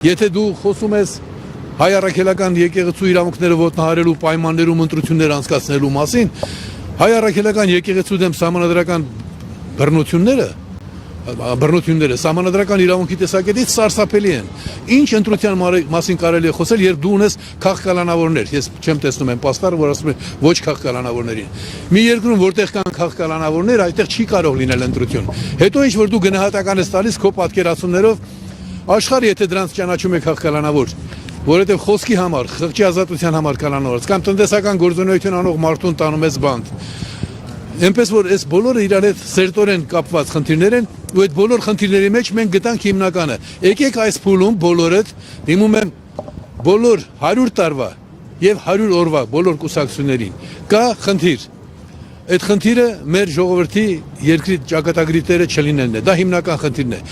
Եթե դու խոսում ես հայ առաքելական եկեղեցու իրավունքները ոտնահարելու պայմաններում ընտրություններ անցկացնելու մասին, հայ առաքելական եկեղեցու դեմ սահմանադրական բռնությունները սահմանադրական իրավունքի տեսակետից սարսափելի են։ Ինչ ընտրության մասին կարելի է խոսել, երբ դու ունես քաղաքականավորներ։ Ես չեմ տեսնում այն պաստառը, որ ասում է ոչ քաղաքականավորներին։ Մի երկրում, որտեղ կան քաղաքականավորներ, այդտեղ չի կարող լինել ընտրություն։ Հետո ինչ որ դու գնահատական ես տալիս քո պատկերացումներով, աշխարհը եթե դրանց ճանաչում է քաղաքականավոր, որովհետև խոսքի համար, խղճի ազատության համար կանանորից կամ տնտեսական գործունեություն անող մարդուն տանում ես բանտ։ Այնպես որ այս բոլորը իրար հետ սերտորեն կապված խնդիրներ են, ու այդ բոլոր խնդիրների մեջ մենք գտանք հիմնականը։ Եկեք այս փուլում բոլորդ դիմում եմ բոլոր 100 տարվա եւ 100 օրվա բոլոր կուսակցություններին։ Կա խնդիր։ Այդ խնդիրը մեր ժողովրդի երկրի ճակատագրի տերը չլինելն է։ Դա հիմնական խնդիրն է։